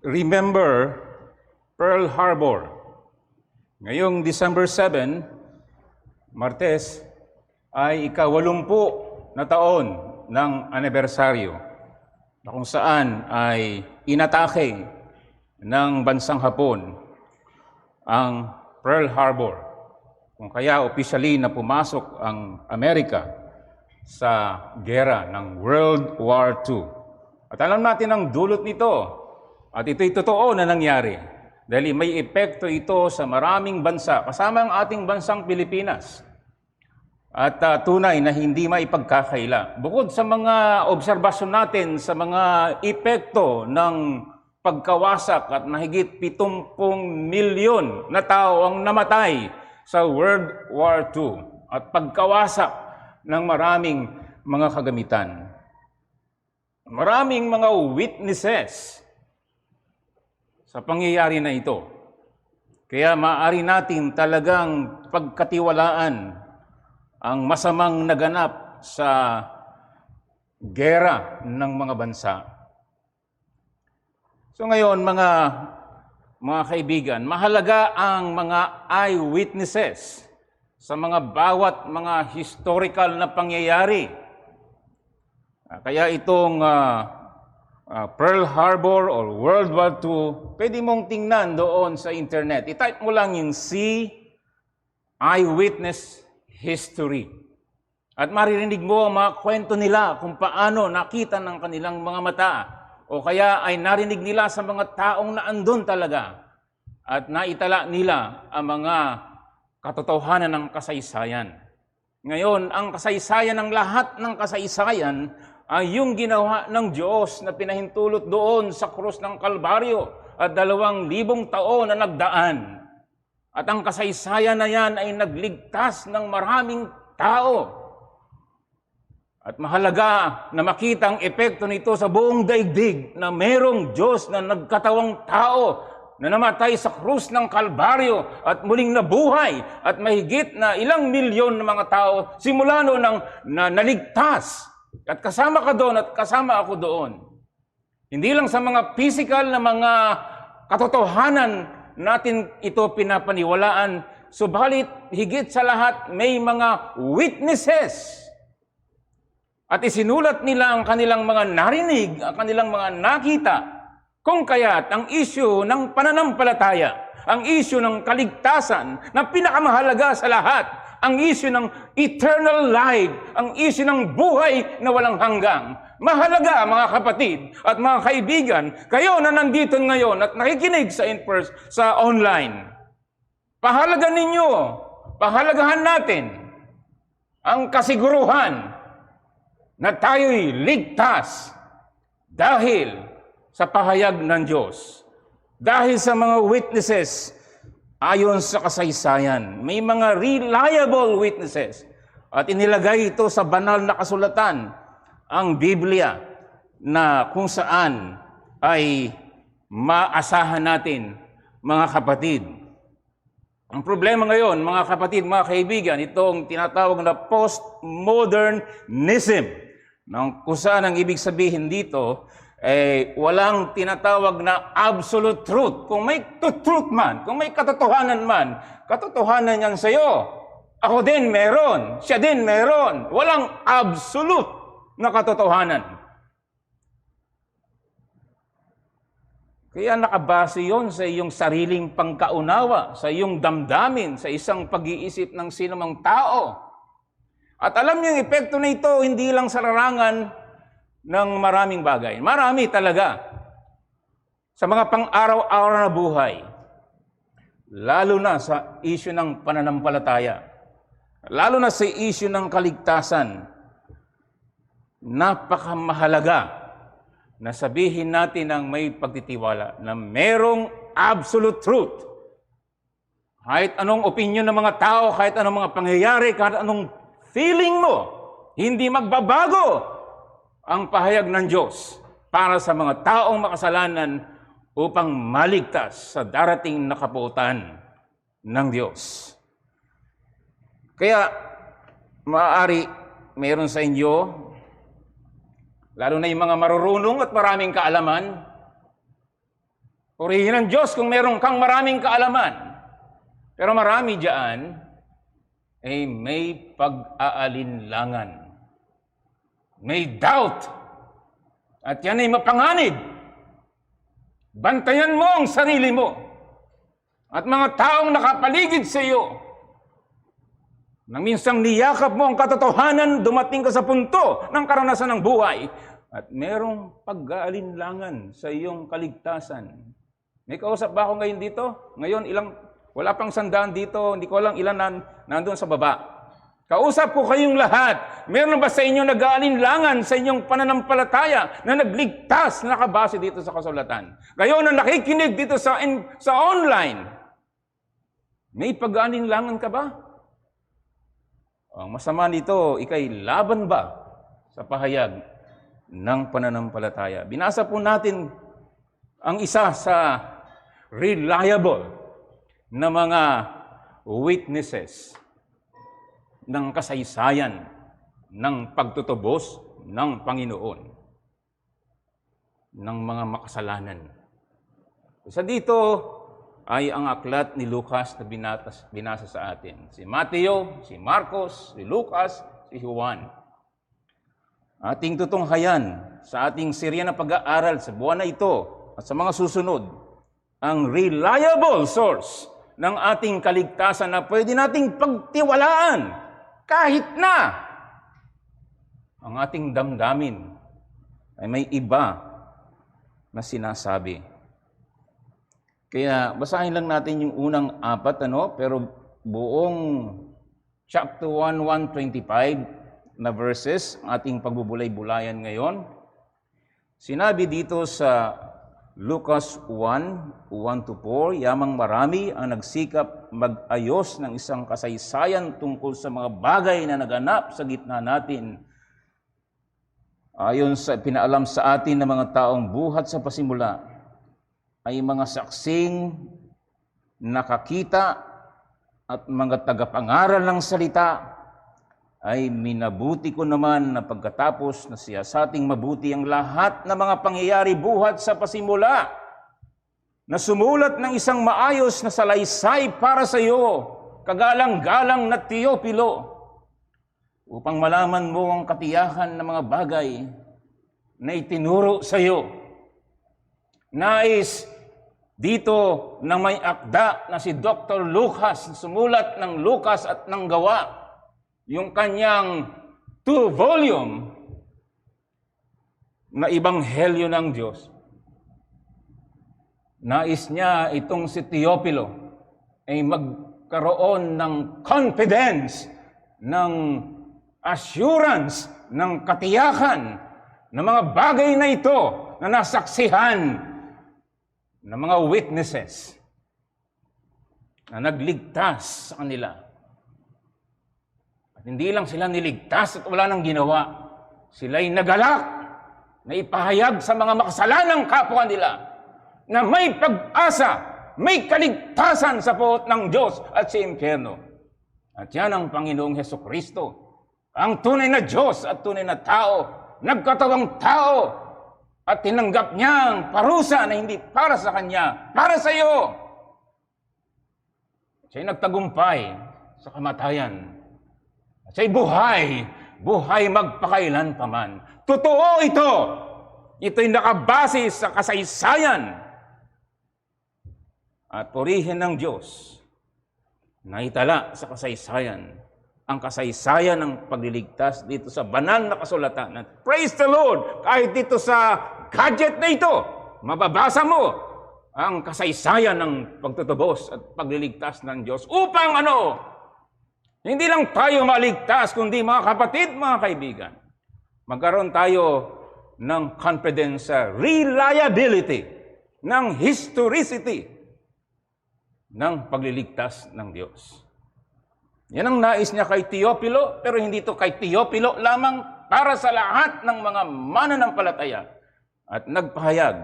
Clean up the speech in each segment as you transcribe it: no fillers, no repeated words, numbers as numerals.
remember Pearl Harbor. Ngayong December 7, Martes, ay ika-80 na taon ng anibersaryo na kung saan ay inatake ng bansang Hapon ang Pearl Harbor. Kung kaya opisyali na pumasok ang Amerika sa gera ng World War II. At alam natin ang dulot nito. At ito'y totoo na nangyari. Dahil may epekto ito sa maraming bansa, kasama ang ating bansang Pilipinas. At tunay na hindi maipagkakaila. Bukod sa mga obserbasyon natin sa mga epekto ng pagkawasak at mahigit 70 milyon na tao ang namatay sa World War II at pagkawasak ng maraming mga kagamitan. Maraming mga witnesses sa pangyayari na ito. Kaya maaari natin talagang pagkatiwalaan ang masamang naganap sa gera ng mga bansa. So ngayon, mga kaibigan, mahalaga ang mga eyewitnesses sa mga bawat mga historical na pangyayari. Kaya itong Pearl Harbor or World War II, pwede mong tingnan doon sa internet. I-type mo lang yung C, Eyewitness History. At maririnig mo ang mga kwento nila kung paano nakita ng kanilang mga mata o kaya ay narinig nila sa mga taong naandun talaga at naitala nila ang mga katotohanan ng kasaysayan. Ngayon, ang kasaysayan ng lahat ng kasaysayan ay yung ginawa ng Diyos na pinahintulot doon sa krus ng Kalbaryo at 2,000 taon na nagdaan. At ang kasaysayan na yan ay nagligtas ng maraming tao. At mahalaga na makita ang epekto nito sa buong daigdig na merong Diyos na nagkatawang tao na namatay sa krus ng Kalbaryo at muling nabuhay at mahigit na ilang milyon na mga tao simula noon na naligtas. At kasama ka doon at kasama ako doon. Hindi lang sa mga physical na mga katotohanan natin ito pinapaniwalaan, subalit higit sa lahat may mga witnesses. At isinulat nila ang kanilang mga narinig, ang kanilang mga nakita, kung kaya't ang isyu ng pananampalataya, ang isyu ng kaligtasan na pinakamahalaga sa lahat, ang isyu ng eternal life, ang isyu ng buhay na walang hanggang. Mahalaga mga kapatid at mga kaibigan, kayo na nandito ngayon at nakikinig sa online. Pahalagahan ninyo, pahalagahan natin ang kasiguruhan na tayo'y ligtas dahil sa pahayag ng Diyos. Dahil sa mga witnesses ayon sa kasaysayan. May mga reliable witnesses. At inilagay ito sa banal na kasulatan, ang Biblia, na kung saan ay maasahan natin, mga kapatid. Ang problema ngayon, mga kapatid, mga kaibigan, itong tinatawag na postmodernism, kung saan ang ibig sabihin dito, walang tinatawag na absolute truth. Kung may truth man, kung may katotohanan man, katotohanan yan sa'yo. Ako din meron, siya din meron. Walang absolute na katotohanan. Kaya nakabase yon sa iyong sariling pangkaunawa, sa iyong damdamin, sa isang pag-iisip ng sinumang tao. At alam niyo, yung epekto na ito, hindi lang sa larangan ng maraming bagay. Marami talaga. Sa mga pang-araw-araw na buhay. Lalo na sa issue ng pananampalataya. Lalo na sa issue ng kaligtasan. Napakamahalaga na sabihin natin ng may pagtitiwala na merong absolute truth. Kahit anong opinion ng mga tao, kahit anong mga pangyayari, kahit anong feeling mo, hindi magbabago ang pahayag ng Diyos para sa mga taong makasalanan upang maligtas sa darating na kapuutan ng Diyos. Kaya, maaari mayroon sa inyo, lalo na yung mga marurunong at maraming kaalaman, Purihin ang Diyos kung meron kang maraming kaalaman. Pero marami diyan ay may pag-aalinlangan. May doubt. At yan ay mapanganib. Bantayan mo ang sarili mo. At mga taong nakapaligid sa iyo. Nang minsang niyakap mo ang katotohanan, dumating ka sa punto ng karanasan ng buhay. At merong pag-aalinlangan sa iyong kaligtasan. May kausap ba ako ngayon dito? Ngayon, wala pang 100 dito, hindi ko alam ilan nandun sa baba. Kausap ko kayong lahat. Meron ba sa inyo nag-aalinlangan sa inyong pananampalataya na nagligtas na nakabase dito sa kasulatan? Kayo na nakikinig dito sa online, may pag-aalinlangan ka ba? Ang masama nito, ikay laban ba sa pahayag ng pananampalataya? Binasa po natin ang isa sa reliable na mga witnesses ng kasaysayan ng pagtutubos ng Panginoon ng mga makasalanan. Isa dito ay ang aklat ni Lucas na binasa sa atin. Si Mateo, si Marcos, si Lucas, si Juan. Ating tutunghayan sa ating serya na pag-aaral sa buwan na ito at sa mga susunod ang reliable source ng ating kaligtasan na pwede nating pagtiwalaan kahit na ang ating damdamin ay may iba na sinasabi. Kaya basahin lang natin yung unang 4, pero buong chapter 1, 125 na verses, ating pagbubulay-bulayan ngayon. Sinabi dito sa Lucas 1, 1-4, yamang marami ang nagsikap mag-ayos ng isang kasaysayan tungkol sa mga bagay na naganap sa gitna natin. Ayon sa pinaalam sa atin ng mga taong buhat sa pasimula, ay mga saksing nakakita at mga tagapangaral ng salita, ay minabuti ko naman na pagkatapos na siyasating mabuti ang lahat ng mga pangyayari buhat sa pasimula, na sumulat ng isang maayos na salaysay para sa iyo, kagalang-galang na Teopilo, upang malaman mo ang katiyakan ng mga bagay na itinuro sa iyo. Nais dito na may akda na si Dr. Lucas, sumulat ng Lucas at ng Gawa, yung kanyang 2-volume na Ebanghelyo ng Diyos. Nais niya itong si Teopilo ay magkaroon ng confidence, ng assurance, ng katiyakan ng mga bagay na ito na nasaksihan ng mga witnesses na nagligtas sa kanila. Hindi lang sila niligtas at wala nang ginawa. Sila'y nagalak na ipahayag sa mga makasalanang kapwa nila na may pag-asa, may kaligtasan sa puot ng Diyos at sa impyerno. At yan ang Panginoong Hesukristo, ang tunay na Diyos at tunay na tao, nagkatawang tao, at tinanggap niya ang parusa na hindi para sa Kanya, para sa iyo. Siya'y nagtagumpay sa kamatayan. Siya'y buhay magpakailan paman. Totoo ito. Ito'y nakabase sa kasaysayan. At purihin ng Diyos na itala sa kasaysayan. Ang kasaysayan ng pagliligtas dito sa banal na kasulatan. Praise the Lord! Kahit dito sa gadget na ito, mababasa mo ang kasaysayan ng pagtutubos at pagliligtas ng Diyos. Upang hindi lang tayo maligtas, kundi mga kapatid, mga kaibigan, magkaroon tayo ng confidence sa reliability, ng historicity ng pagliligtas ng Diyos. Yan ang nais niya kay Teopilo, pero hindi ito kay Teopilo lamang, para sa lahat ng mga mananampalataya at nagpahayag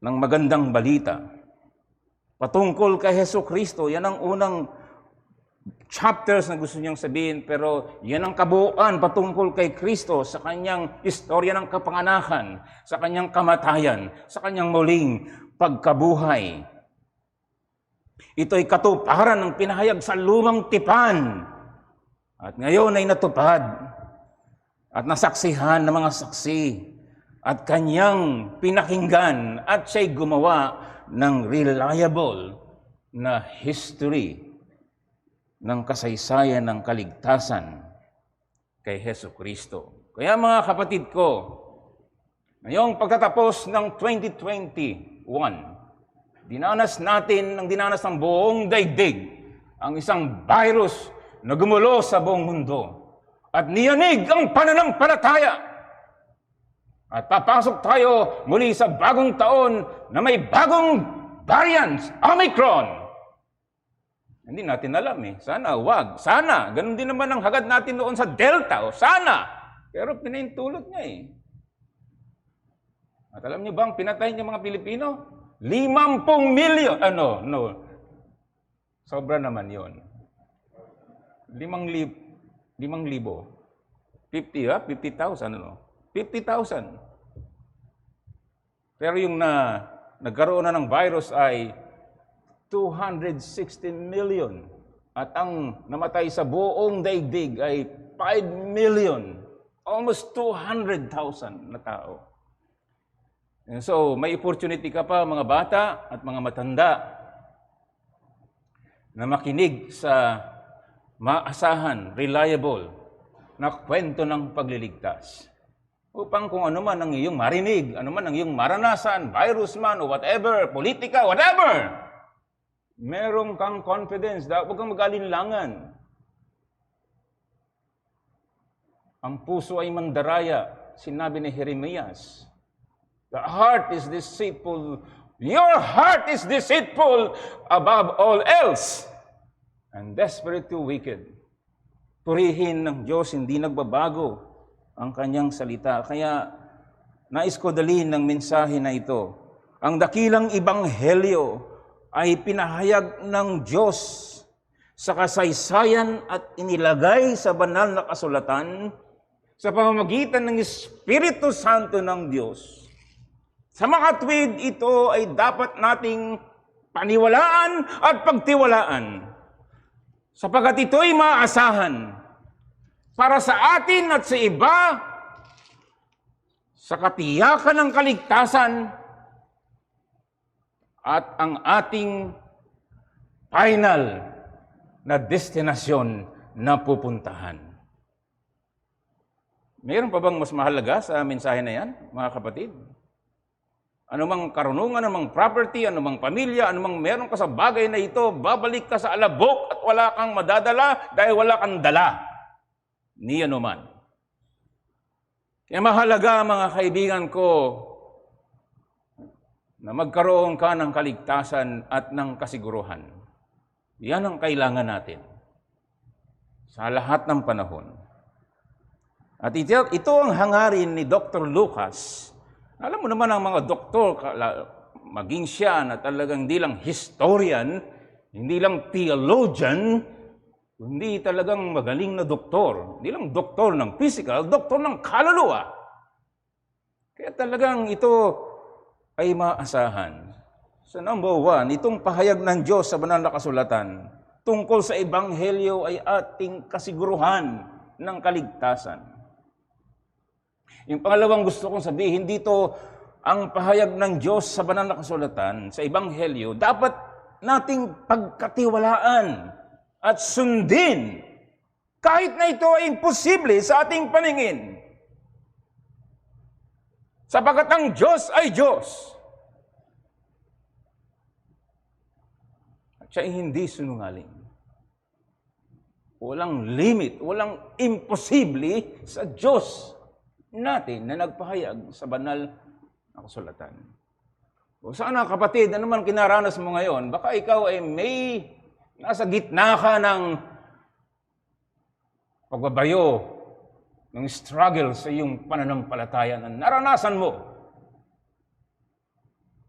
ng magandang balita patungkol kay Hesukristo. Yan ang unang chapters na gusto niyang sabihin, pero yan ang kabuuan patungkol kay Kristo sa kanyang istorya ng kapanganakan, sa kanyang kamatayan, sa kanyang muling pagkabuhay. Ito'y katuparan ng pinahayag sa lumang tipan at ngayon ay natupad at nasaksihan ng mga saksi at kanyang pinakinggan at siya'y gumawa ng reliable na history ng kasaysayan ng kaligtasan kay Hesukristo. Kaya mga kapatid ko, ngayong pagtatapos ng 2021, dinanas natin ng buong daigdig ang isang virus na gumulo sa buong mundo at niyanig ang pananampalataya. At papasok tayo muli sa bagong taon na may bagong variants, Omicron. Hindi natin alam Sana wag. Sana. Ganun din naman ang hagad natin noon sa Delta. Sana. Pero pinaintulot niya At alam niyo bang pinatay niya mga Pilipino? 50 milyon. Sobra naman yon. 5,000. 50,000 50,000. Pero yung nagkaroon na ng virus ay 260 million. At ang namatay sa buong daigdig ay 5 million. Almost 200,000 na tao. And so, may opportunity ka pa mga bata at mga matanda na makinig sa maasahan, reliable na kwento ng pagliligtas. Upang kung ano man ang iyong marinig, ano man ang iyong maranasan, virus man o whatever, politika, whatever, meron kang confidence, huwag kang mag-alinlangan. Ang puso ay mandaraya, sinabi ni Jeremias. The heart is deceitful. Your heart is deceitful above all else and desperately wicked. Purihin ng Diyos, hindi nagbabago ang kanyang salita. Kaya nais ko dalhin ng mensahe na ito. Ang dakilang ebanghelyo ay pinahayag ng Diyos sa kasaysayan at inilagay sa banal na kasulatan sa pamamagitan ng Espiritu Santo ng Diyos. Sa makatwid, ito ay dapat nating paniwalaan at pagtiwalaan sapagkat ito'y maaasahan para sa atin at sa iba sa katiyakan ng kaligtasan at ang ating final na destinasyon na pupuntahan. Mayroon pa bang mas mahalaga sa mensahe na yan, mga kapatid? Anumang karunungan, anumang property, anumang pamilya, anumang meron ka sa bagay na ito, babalik ka sa alabok at wala kang madadala dahil wala kang dala. Ni anuman. Kaya mahalaga mga kaibigan ko na magkaroon ka ng kaligtasan at ng kasiguruhan. Yan ang kailangan natin sa lahat ng panahon. At ito ang hangarin ni Dr. Lucas. Alam mo naman ang mga doktor, maging siya na talagang hindi lang historian, hindi lang theologian, hindi talagang magaling na doktor. Hindi lang doktor ng physical, doktor ng kaluluwa. Kaya talagang ito ay maasahan. So number one, itong pahayag ng Diyos sa banal na kasulatan tungkol sa ebanghelyo ay ating kasiguruhan ng kaligtasan. Yung pangalawang gusto kong sabihin dito, ang pahayag ng Diyos sa banal na kasulatan, sa ebanghelyo, dapat nating pagkatiwalaan at sundin kahit na ito ay imposible sa ating paningin. Sapagkat ang Diyos ay Diyos. At siya ay hindi sinungaling. Walang limit, walang imposible sa Diyos natin na nagpahayag sa banal na kasulatan. O sana kapatid, ano man kinaranas mo ngayon, baka ikaw ay may nasa gitna ka ng pagbabayo, ng struggle sa iyong pananampalataya na naranasan mo.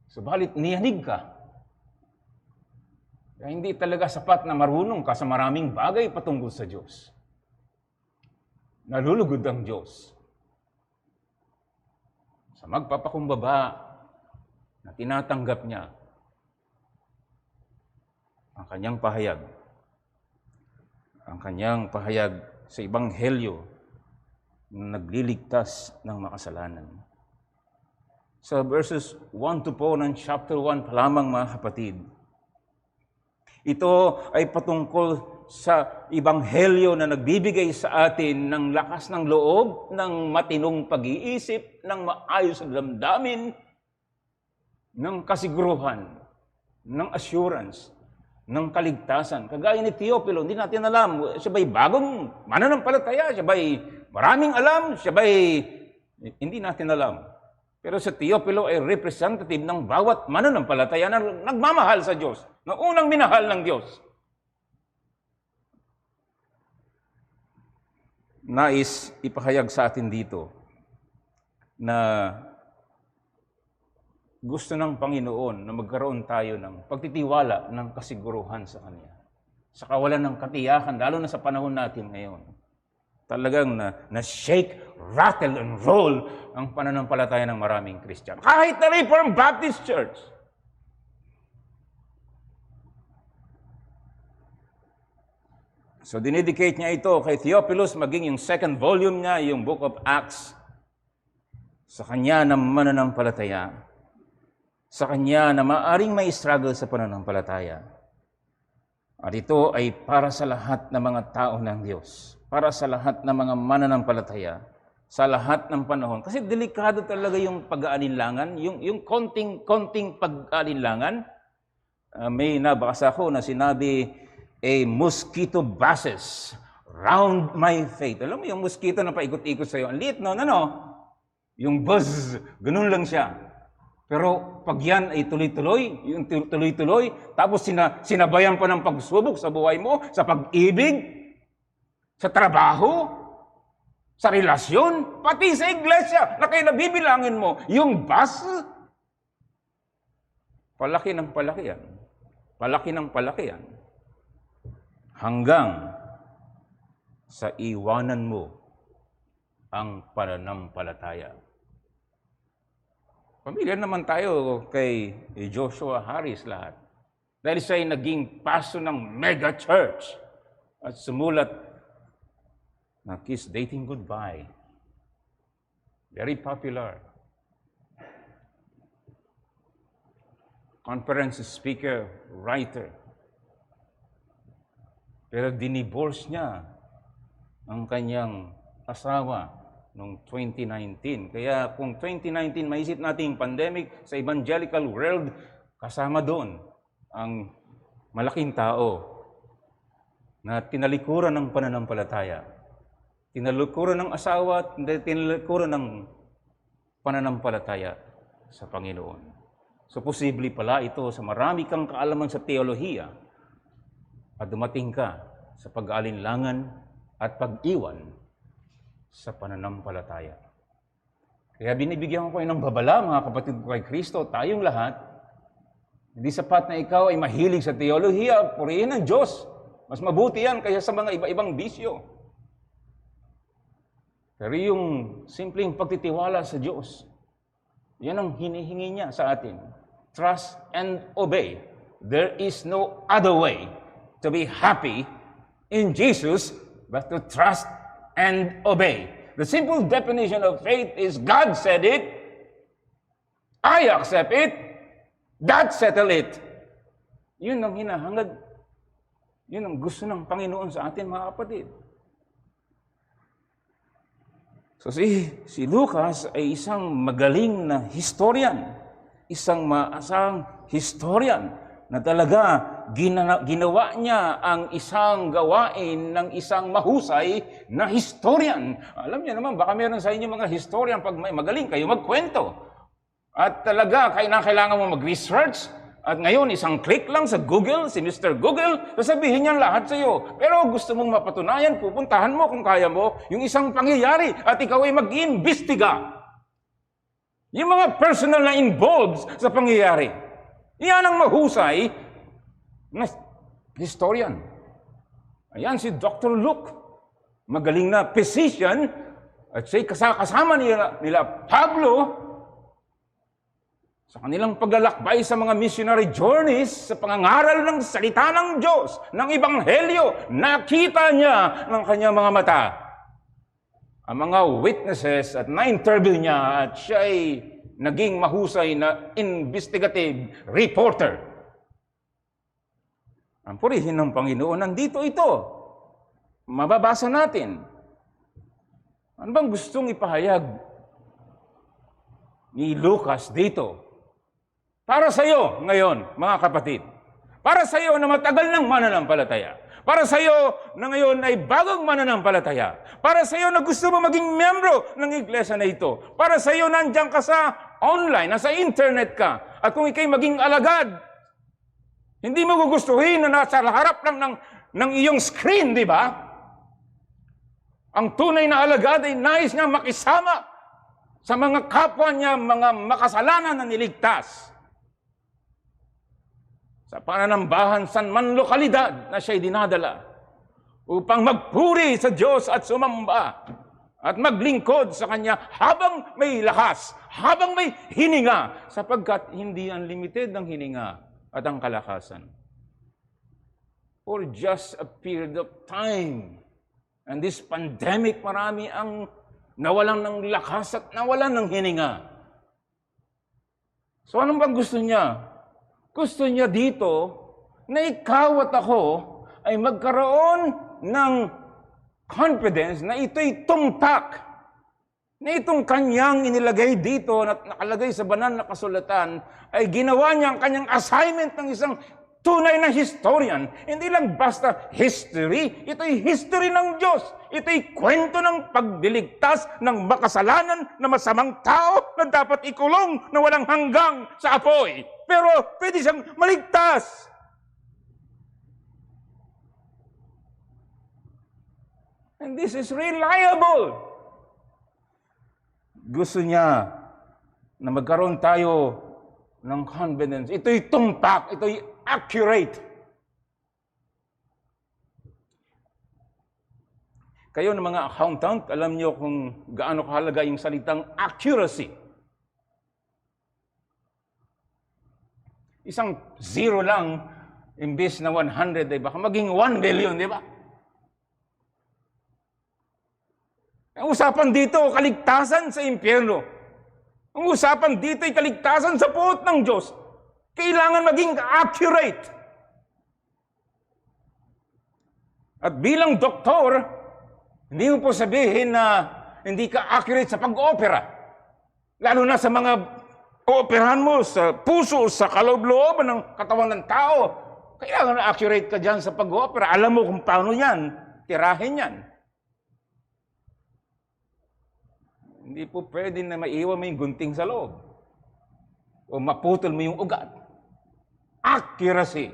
Subalit niyanig ka. Kaya hindi talaga sapat na marunong ka sa maraming bagay patungkol sa Diyos. Nalulugod ang Diyos sa magpapakumbaba na tinatanggap niya ang kanyang pahayag. Ang kanyang pahayag sa Ebanghelyo na nagliligtas ng makasalanan. Sa verses 1 to 4 ng chapter 1 pa lamang, mga kapatid, ito ay patungkol sa Ebanghelyo na nagbibigay sa atin ng lakas ng loob, ng matinong pag-iisip, ng maayos na damdamin, ng kasiguruhan, ng assurance, ng kaligtasan. Kagaya ni Teopilo, hindi natin alam, siya ba'y bagong mananampalataya? Siya ba'y maraming alam? Siya ba'y hindi natin alam? Pero si Teopilo ay representative ng bawat mananampalataya na nagmamahal sa Diyos, na unang minahal ng Diyos. Nais ipahayag sa atin dito na gusto ng Panginoon na magkaroon tayo ng pagtitiwala, ng kasiguruhan sa Kanya. Sa kawalan ng katiyakan, lalo na sa panahon natin ngayon. Talagang na-shake, rattle, and roll ang pananampalataya ng maraming Kristiyano. Kahit na Reformed Baptist Church. So, dinedicate niya ito kay Theophilus, maging yung second volume niya, yung Book of Acts, sa kanya na mananampalataya, sa kanya na maaring may struggle sa pananampalataya. At ito ay para sa lahat ng mga tao ng Diyos, para sa lahat ng mga mananampalataya, sa lahat ng panahon. Kasi delikado talaga yung pag-aalinlangan, yung konting pag-aalinlangan. May nabasa ko na sinabi, a mosquito buzzes round my faith. Alam mo yung mosquito na paikot-ikot sa'yo, ang liit, no? Yung buzz, ganun lang siya. Pero pag yan ay tuloy-tuloy, tapos sinabayan pa ng pagsubok sa buhay mo, sa pag-ibig, sa trabaho, sa relasyon, pati sa iglesia, na kayo nabibilangin mo, yung buzz, palaki ng palaki yan. Palaki ng palaki yan. Hanggang sa iwanan mo ang pananampalataya. Pamilya naman tayo kay Joshua Harris lahat. Dahil siya ay naging pastor ng mega church at sumulat na Kiss Dating Goodbye. Very popular. Conference speaker, writer. Pero dinivorce niya ang kanyang asawa noong 2019. Kaya kung 2019, maisip natin yung pandemic sa evangelical world, kasama doon ang malaking tao na tinalikuran ng pananampalataya. Tinalikuran ng asawa, tinalikuran ng pananampalataya sa Panginoon. So posible pala ito sa marami kang kaalaman sa teolohiya at dumating ka sa pag-aalinlangan at pag-iwan sa pananampalataya. Kaya binibigyan ko kayo ng babala, mga kapatid ko kay Kristo, tayong lahat, hindi sapat na ikaw ay mahilig sa teolohiya, purihin ng Diyos. Mas mabuti yan kaysa sa mga iba-ibang bisyo. Pero yung simpleng pagtitiwala sa Diyos, yan ang hinihingi niya sa atin. Trust and obey. There is no other way to be happy in Jesus, but to trust and obey. The simple definition of faith is God said it, I accept it, God settled it. Yun ang hinahangad. Yun ang gusto ng Panginoon sa atin, mga kapatid. So si Lucas ay isang magaling na historian, isang maasang historian, na talaga ginawa niya ang isang gawain ng isang mahusay na historian. Alam niyo naman, baka meron sa inyo mga historian, pag may magaling kayo magkwento. At talaga, kailangan mo mag-research. At ngayon, isang click lang sa Google, si Mr. Google, sasabihin niya lahat sa iyo. Pero gusto mong mapatunayan, pupuntahan mo kung kaya mo, yung isang pangyayari, at ikaw ay mag-iimbestiga. Yung mga personal na involved sa pangyayari. Yan ang mahusay na historian. Ayan si Dr. Luke, magaling na physician, at siya kasama nila Pablo sa kanilang paglalakbay sa mga missionary journeys, sa pangangaral ng salita ng Diyos, ng Ebanghelyo, nakita niya ng kanyang mga mata ang mga witnesses at na-interview niya at siya ay naging mahusay na investigative reporter. Ang purihin ng Panginoon, nandito ito. Mababasa natin. Ano bang gustong ipahayag ni Lucas dito? Para sa iyo ngayon, mga kapatid. Para sa iyo na matagal ng mananampalataya. Para sa iyo na ngayon ay bagong mananampalataya. Para sa iyo na gusto mo maging miyembro ng iglesia na ito. Para sa iyo nandiyan ka sa online, nasa internet ka. At kung ikay maging alagad, hindi mo gugustuhin na nasa harap lang ng iyong screen, di ba? Ang tunay na alagad ay nais niya makisama sa mga kapwa niya, mga makasalanan na niligtas. Sa pananambahan sa man lokalidad na siya'y dinadala upang magpuri sa Diyos at sumamba at maglingkod sa Kanya habang may lakas, habang may hininga, sapagkat hindi unlimited ang hininga at ang kalakasan. For just a period of time. And this pandemic, marami ang nawalan ng lakas at nawalan ng hininga. So anong bang gusto niya? Gusto niya dito na ikaw at ako ay magkaroon ng confidence na ito'y tumpak. Na itong kanyang inilagay dito at nakalagay sa banal na kasulatan ay ginawa niya ang kanyang assignment ng isang tunay na historian. Hindi lang basta history, ito'y history ng Diyos. Ito'y kwento ng pagdiligtas ng makasalanan na masamang tao na dapat ikulong na walang hanggang sa apoy. Pero pwede siyang maligtas. And this is reliable. Gusto niya na magkaroon tayo ng confidence. Ito'y tumpak, ito'y accurate. Kayo ng mga accountant, alam niyo kung gaano kahalaga yung salitang accuracy. Isang zero lang, imbes na 100, ay baka maging 1 billion, di ba? Ang usapan dito, kaligtasan sa impyerno. Ang usapan dito ay kaligtasan sa puot ng Diyos. Kailangan maging accurate. At bilang doktor, hindi mo po sabihin na hindi ka accurate sa pag-opera. Lalo na sa mga ooperahan mo sa puso, sa kaloob-looban ng katawan ng tao. Kailangan na accurate ka dyan sa pag-opera. Alam mo kung paano yan, tirahin yan. Hindi po pwede na maiwan mo yung gunting sa loob. O maputol mo yung ugat. Accuracy.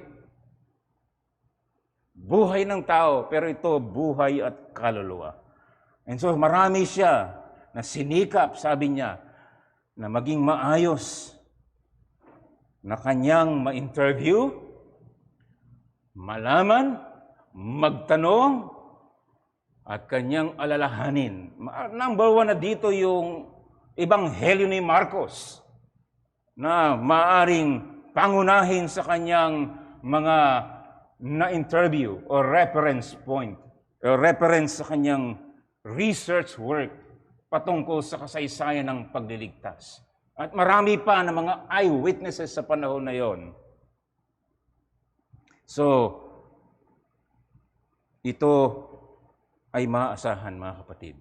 Buhay ng tao, pero ito buhay at kaluluwa. And so marami siya na sinikap, sabi niya, na maging maayos, na kanyang ma-interview, malaman, magtanong, at kanyang alalahanin. Number 1 na dito yung Ebanghelyo ni Marcos, na maaring pangunahin sa kanyang mga na-interview o reference point, o reference sa kanyang research work patungkol sa kasaysayan ng pagliligtas. At marami pa na mga eyewitnesses sa panahon na yon. So, ito ay maaasahan, mga kapatid.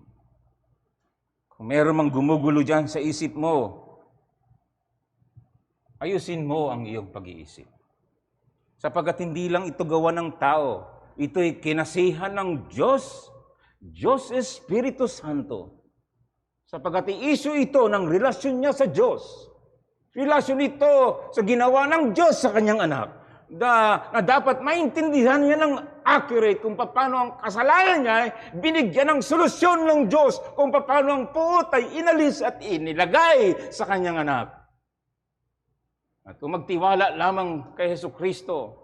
Kung meron mang gumugulo dyan sa isip mo, ayusin mo ang iyong pag-iisip. Sapagat hindi lang ito gawa ng tao, ito'y kinasihan ng Diyos. Diyos Espiritu Santo. Sapagat i-issue ito ng relasyon niya sa Diyos. Relasyon ito sa ginawa ng Diyos sa kanyang anak. Na dapat maintindihan niya ng accurate kung paano ang kasalanan niya ay binigyan ng solusyon ng Diyos, kung paano ang puot ay inalis at inilagay sa kanyang anak. At kung magtiwala lamang kay Jesucristo,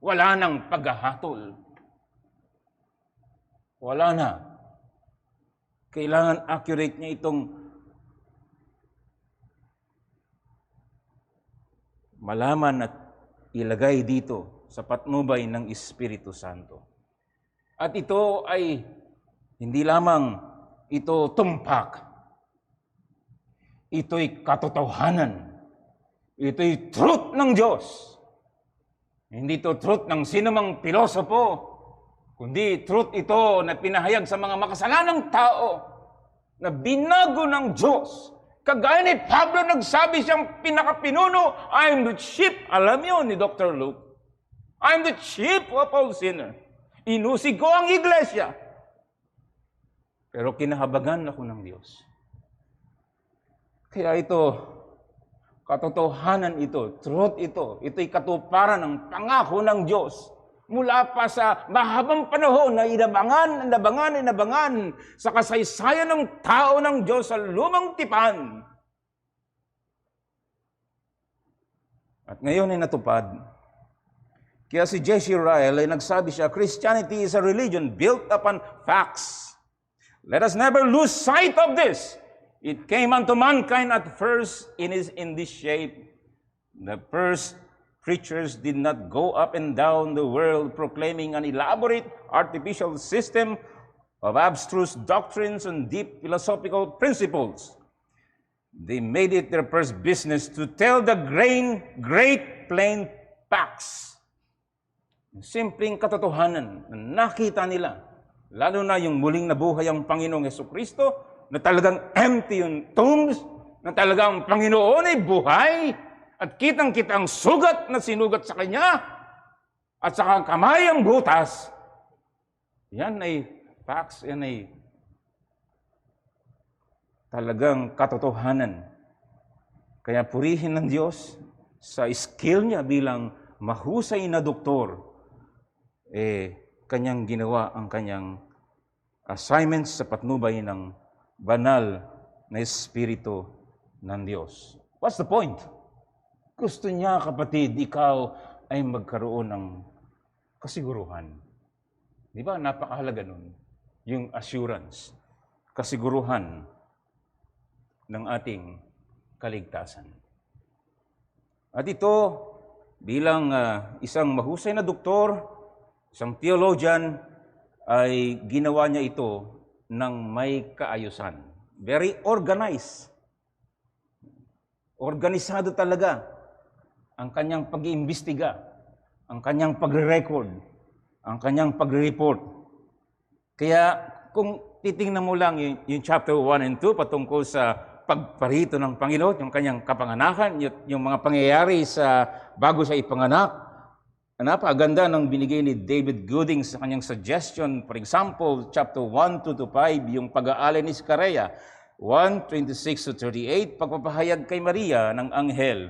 Wala nang paghahatol. Wala na. Kailangan accurate niya itong malaman at ilagay dito sa patnubay ng Espiritu Santo. At ito ay hindi lamang ito tumpak. Ito'y katotohanan. Ito'y truth ng Diyos. Hindi ito truth ng sinumang pilosopo, kundi truth ito na pinahayag sa mga makasalanang tao na binago ng Diyos. Kagaya ni Pablo, nagsabi siyang pinakapinuno, I am the chief. Alam niyo ni Dr. Luke, I am the chief of all sinners. Inusig ko ang iglesia. Pero kinahabagan ako ng Diyos. Kaya ito, katotohanan ito, truth ito, ito'y katuparan ng pangako ng Diyos. Mula pa sa mahabang panahon na inabangan sa kasaysayan ng tao ng Diyos sa lumang tipan. At ngayon ay natupad. Kaya si J.C. Ryle ay nagsabi siya, Christianity is a religion built upon facts. Let us never lose sight of this. It came unto mankind at first in this shape. The first preachers did not go up and down the world proclaiming an elaborate artificial system of abstruse doctrines and deep philosophical principles. They made it their first business to tell the great plain facts. Simpleng katotohanan na nakita nila, lalo na yung muling nabuhay ang Panginoong Jesucristo, na talagang empty yung tombs, na talagang Panginoon ay buhay, at kitang-kita ang sugat na sinugat sa Kanya, at saka kamay ang butas. Yan ay facts, yan ay talagang katotohanan. Kaya purihin ng Diyos sa skill niya bilang mahusay na doktor, Kanyang ginawa ang Kanyang assignments sa patnubay ng banal na Espiritu ng Diyos. What's the point? Gusto niya, kapatid, ikaw ay magkaroon ng kasiguruhan. Di ba? Napakahalaga nun. Yung assurance, kasiguruhan ng ating kaligtasan. At ito, bilang isang mahusay na doktor, isang theologian, ay ginawa niya ito ng may kaayusan. Very organized. Organisado talaga ang kanyang pag-iimbestiga, ang kanyang pagre-record, ang kanyang pagre-report. Kaya kung titingnan mo lang yung chapter 1 and 2 patungkol sa pagparito ng Panginoon, yung kanyang kapanganakan, yung mga pangyayari sa bago siya ipanganak, napakaganda ng binigay ni David Gooding sa kanyang suggestion. For example, chapter 1, 2 to 5, yung pag-aalay ni Scaria. 1, 26 to 38, pagpapahayag kay Maria ng anghel.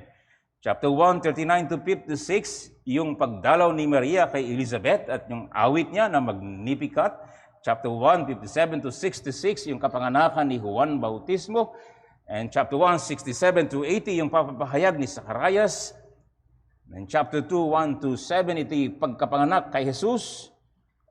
Chapter 1, 39 to 56, yung pagdalaw ni Maria kay Elizabeth at yung awit niya na Magnificat. Chapter 1, 57 to 66, yung kapanganakan ni Juan Bautismo. And chapter 1, 67 to 80, yung pagpapahayag ni Zacarias. And chapter 2, 1 to 7, ito yung pagkapanganak kay Jesus.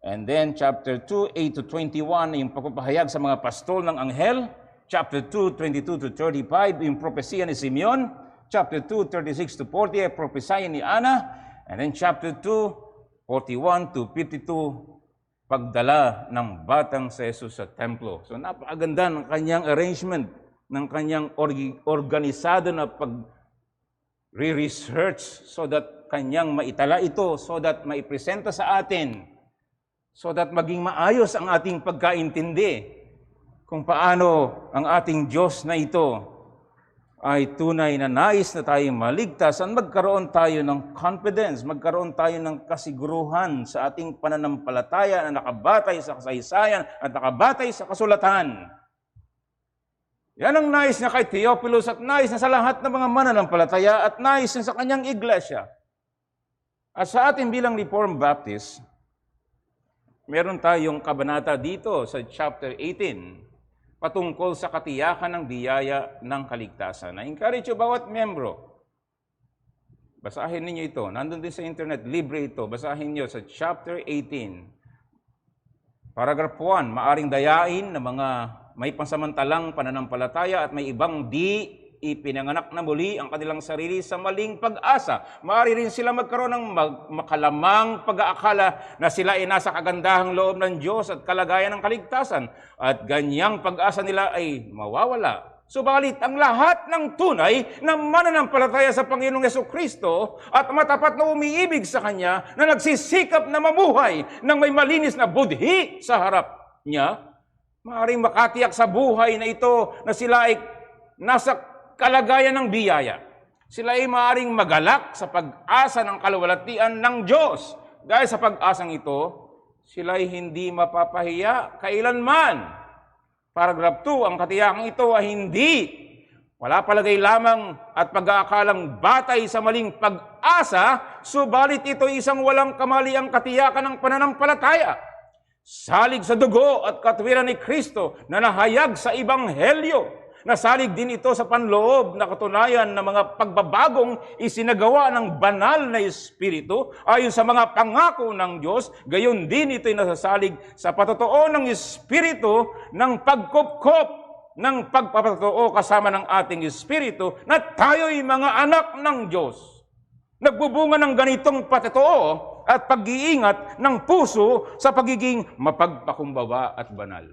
And then chapter 2, 8 to 21, yung pagpapahayag sa mga pastol ng anghel. Chapter 2, 22 to 35, yung propesya ni Simeon. Chapter 2, 36 to 40, yung propesya ni Ana. And then chapter 2, 41 to 52, pagdala ng batang sa Jesus sa templo. So napakaganda ng kanyang arrangement, ng kanyang organisado na re-research so that kanyang maitala ito, so that maipresenta sa atin, so that maging maayos ang ating pagkaintindi kung paano ang ating Diyos na ito ay tunay na nais na tayo maligtas at magkaroon tayo ng confidence, magkaroon tayo ng kasiguruhan sa ating pananampalataya na nakabatay sa kasaysayan at nakabatay sa kasulatan. Yan ang nais niya kay Theophilus at nais na sa lahat ng mga mananampalataya at nais na sa kanyang iglesia. At sa atin bilang Reformed Baptist, meron tayong kabanata dito sa chapter 18 patungkol sa katiyakan ng biyaya ng kaligtasan. Na-encourage yung bawat membro, Basahin ninyo ito. Nandun din sa internet, libre ito. Basahin niyo sa chapter 18. Paragraph 1, maaring dayain ng mga may pansamantalang pananampalataya at may ibang di ipinanganak na muli ang kanilang sarili sa maling pag-asa. Maaari rin sila magkaroon ng makalamang pag-aakala na sila ay nasa kagandahang loob ng Diyos at kalagayan ng kaligtasan. At ganyang pag-asa nila ay mawawala. Subalit, ang lahat ng tunay na mananampalataya sa Panginoong Jesucristo at matapat na umiibig sa Kanya na nagsisikap na mamuhay ng may malinis na budhi sa harap niya, maaaring makatiyak sa buhay na ito na sila ay nasa kalagayan ng biyaya. Sila ay maaaring magalak sa pag-asa ng kaluwalhatian ng Diyos. Dahil sa pag-asang ito, sila ay hindi mapapahiya kailanman. Paragraph 2, ang katiyakang ito ay hindi wala palagay lamang at pag-aakalang batay sa maling pag-asa, subalit ito isang walang kamaliang katiyakan ng pananampalataya. Salig sa dugo at katwiran ni Kristo na nahayag sa Ebanghelyo. Nasalig din ito sa panloob na katunayan ng mga pagbabagong isinagawa ng banal na Espiritu ayon sa mga pangako ng Diyos. Gayon din ito'y nasasalig sa patotoo ng Espiritu ng pagkupkop ng pagpapatotoo kasama ng ating Espiritu na tayo'y mga anak ng Diyos. Nagbubunga ng ganitong patotoo at pag-iingat ng puso sa pagiging mapagpakumbaba at banal.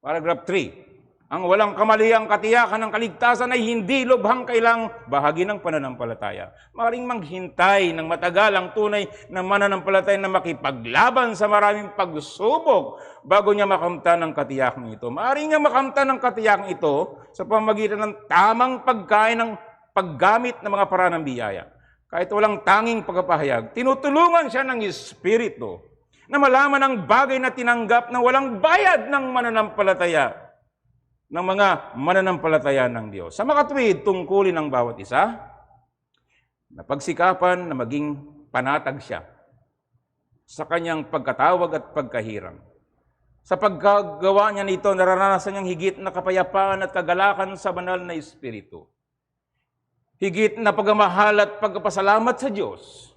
Paragraph 3. Ang walang kamaliang katiyakan ng kaligtasan ay hindi lubhang kailang bahagi ng pananampalataya. Maaaring maghintay ng matagal ang tunay na mananampalataya na makipaglaban sa maraming pagsubok bago niya makamtan ng katiyakan ito. Maaaring niya makamtan ng katiyakan ito sa pamamagitan ng tamang pagkain ng paggamit ng mga paraan ng biyaya. Kahit walang tanging pagpapahayag, tinutulungan siya ng Espiritu na malaman ang bagay na tinanggap na walang bayad ng mananampalataya ng mga mananampalataya ng Diyos. Sa makatuwid, tungkulin ng bawat isa na pagsikapan na maging panatag siya sa kanyang pagkatawag at pagkahirang. Sa pagkagawa niya nito, nararanasan niyang higit na kapayapaan at kagalakan sa banal na Espiritu. Higit na pagmamahal at pagpasalamat sa Diyos.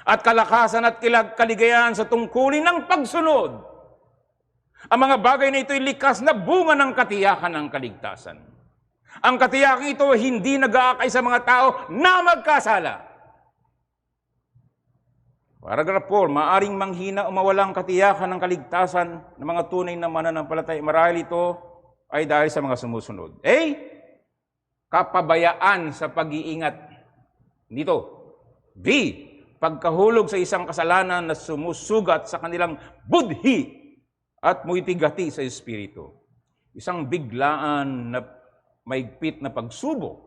At kalakasan at kaligayahan sa tungkulin ng pagsunod. Ang mga bagay na ito'y likas na bunga ng katiyakan ng kaligtasan. Ang katiyakan ito hindi nag-aakay sa mga tao na magkasala. Paragraph 4, maaring manghina o mawalang katiyakan ng kaligtasan ng mga tunay na mananampalataya. Marahil ito ay dahil sa mga sumusunod. A. Kapabayaan sa pag-iingat. Dito. B. Pagkahulog sa isang kasalanan na sumusugat sa kanilang budhi at muitigati sa Espiritu. Isang biglaan na maigpit na pagsubok.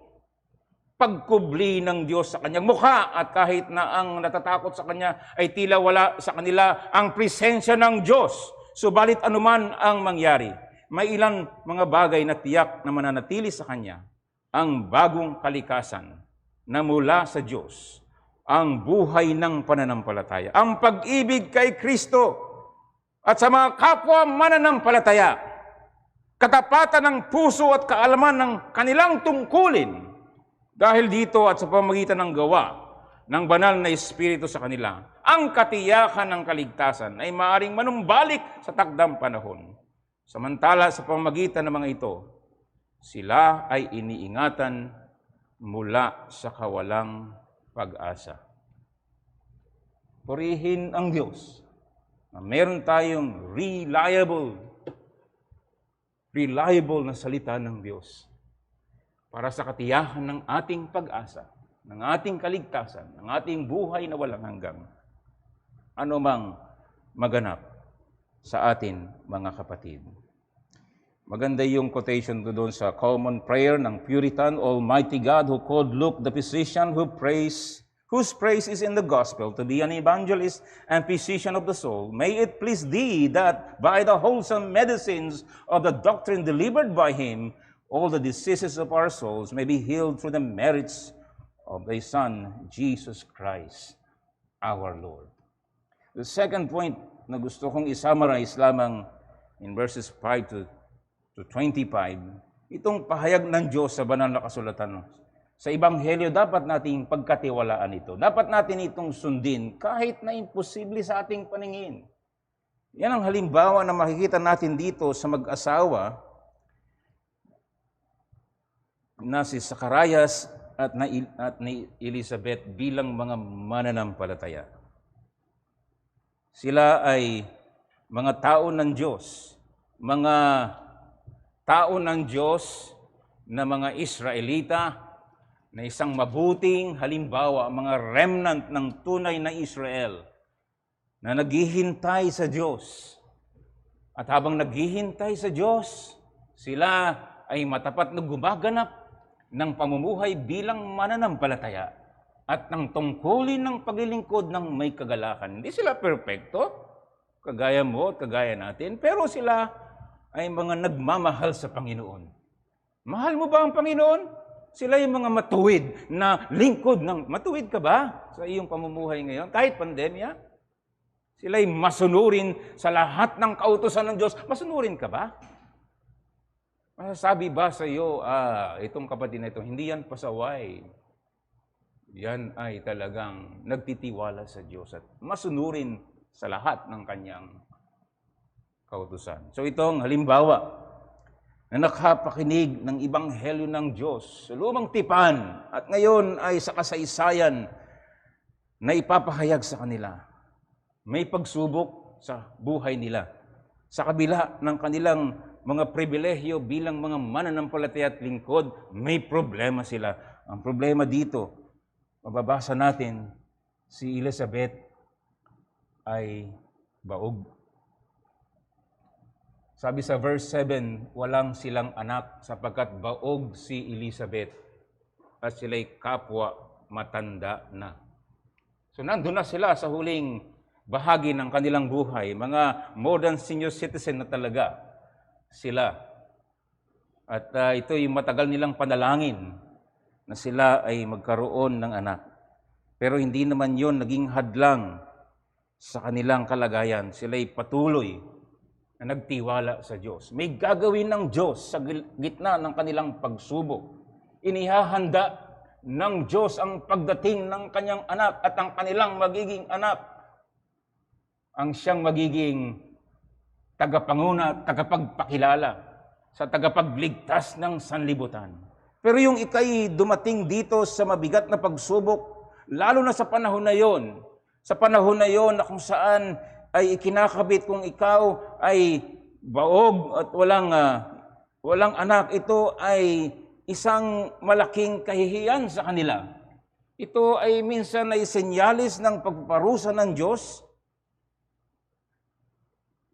Pagkubli ng Diyos sa kanyang mukha at kahit na ang natatakot sa kanya ay tila wala sa kanila ang presensya ng Diyos. Subalit anuman ang mangyari, may ilang mga bagay na tiyak na mananatili sa kanya. Ang bagong kalikasan na mula sa Diyos. Ang buhay ng pananampalataya. Ang pag-ibig kay Kristo. At sa mga kapwa mananampalataya, katapatan ng puso at kaalaman ng kanilang tungkulin. Dahil dito at sa pamamagitan ng gawa ng banal na Espiritu sa kanila, ang katiyakan ng kaligtasan ay maaaring manumbalik sa takdang panahon. Samantala sa pamamagitan ng mga ito, sila ay iniingatan mula sa kawalang pag-asa. Purihin ang Diyos. Meron tayong reliable na salita ng Diyos para sa katiyakan ng ating pag-asa, ng ating kaligtasan, ng ating buhay na walang hanggang. Ano mang maganap sa atin, mga kapatid. Maganda yung quotation doon sa common prayer ng Puritan, Almighty God who called Luke the physician whose praise is in the gospel to be an evangelist and physician of the soul, may it please thee that by the wholesome medicines of the doctrine delivered by him, all the diseases of our souls may be healed through the merits of thy Son, Jesus Christ, our Lord. The second point na gusto kong isummarize lamang in verses 5 to 25, itong pahayag ng Diyos sa banal na kasulatan Sa Ebanghelyo, dapat nating pagkatiwalaan ito. Dapat natin itong sundin kahit na imposible sa ating paningin. Yan ang halimbawa na makikita natin dito sa mag-asawa na si Zacarias at ni Elizabeth bilang mga mananampalataya. Sila ay mga tao ng Diyos, mga tao ng Diyos na mga Israelita, na isang mabuting halimbawa, mga remnant ng tunay na Israel na naghihintay sa Diyos. At habang naghihintay sa Diyos, sila ay matapat na gumaganap ng pamumuhay bilang mananampalataya at ng tungkulin ng paglilingkod ng may kagalakan. Hindi sila perpekto, kagaya mo at kagaya natin, pero sila ay mga nagmamahal sa Panginoon. Mahal mo ba ang Panginoon? Sila yung mga matuwid na lingkod ng... Matuwid ka ba sa iyong pamumuhay ngayon? Kahit pandemya? Sila'y masunurin sa lahat ng kautusan ng Diyos. Masunurin ka ba? Masasabi ba sa iyo, itong kapatid na ito, hindi yan pasaway. Yan ay talagang nagtitiwala sa Diyos at masunurin sa lahat ng kanyang kautusan. So itong halimbawa na nakapakinig ng Ebanghelyo ng Diyos sa lumang tipan at ngayon ay sa kasaysayan na ipapahayag sa kanila. May pagsubok sa buhay nila. Sa kabila ng kanilang mga pribilehyo bilang mga mananampalataya at lingkod, may problema sila. Ang problema dito, mababasa natin, si Elizabeth ay baog. Sabi sa verse 7, walang silang anak sapagkat baog si Elizabeth at sila'y kapwa matanda na. So nandun na sila sa huling bahagi ng kanilang buhay, mga more than senior citizen na talaga sila. At ito yung matagal nilang panalangin na sila ay magkaroon ng anak. Pero hindi naman yon naging hadlang sa kanilang kalagayan. Sila'y patuloy na nagtiwala sa Diyos. May gagawin ng Diyos sa gitna ng kanilang pagsubok. Inihahanda ng Diyos ang pagdating ng kanyang anak at ang kanilang magiging anak. Ang siyang magiging tagapanguna, tagapagpakilala sa tagapagligtas ng sanlibutan. Pero yung ikay dumating dito sa mabigat na pagsubok, lalo na sa panahon na yon, na kung saan ay ikinakabit kung ikaw ay baog at walang anak, ito ay isang malaking kahihiyan sa kanila. Ito ay minsan ay senyalis ng pagpaparusa ng Diyos.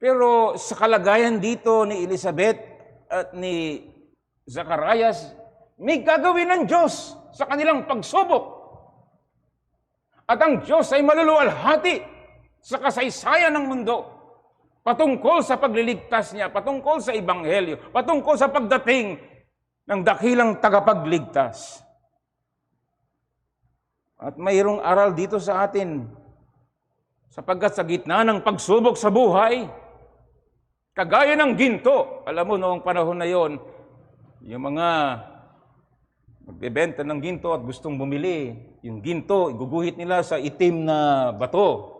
Pero sa kalagayan dito ni Elizabeth at ni Zacarias, may gagawin ng Diyos sa kanilang pagsubok. At ang Diyos ay maluluwalhati sa kasaysayan ng mundo, patungkol sa pagliligtas niya, patungkol sa Ebanghelyo, patungkol sa pagdating ng dakilang tagapagligtas. At mayroong aral dito sa atin, sapagkat sa gitna ng pagsubok sa buhay, kagaya ng ginto, alam mo noong panahon na yon, yung mga magbebenta ng ginto at gustong bumili, yung ginto, iguguhit nila sa itim na bato.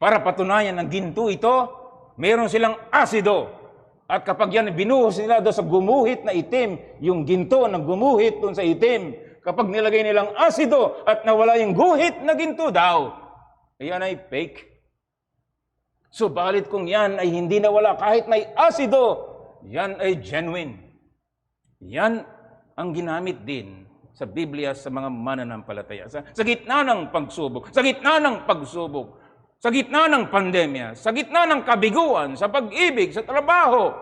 Para patunayan ng ginto ito, meron silang asido. At kapag yan binuhos nila doon sa gumuhit na itim, yung ginto na gumuhit doon sa itim, kapag nilagay nilang asido at nawala yung guhit na ginto daw, yan ay fake. Subalit kung yan ay hindi nawala kahit may asido, yan ay genuine. Yan ang ginamit din sa Biblia sa mga mananampalataya. Sa gitna ng pagsubok, sa gitna ng pagsubok, sa gitna ng pandemya, sa gitna ng kabiguan, sa pag-ibig, sa trabaho,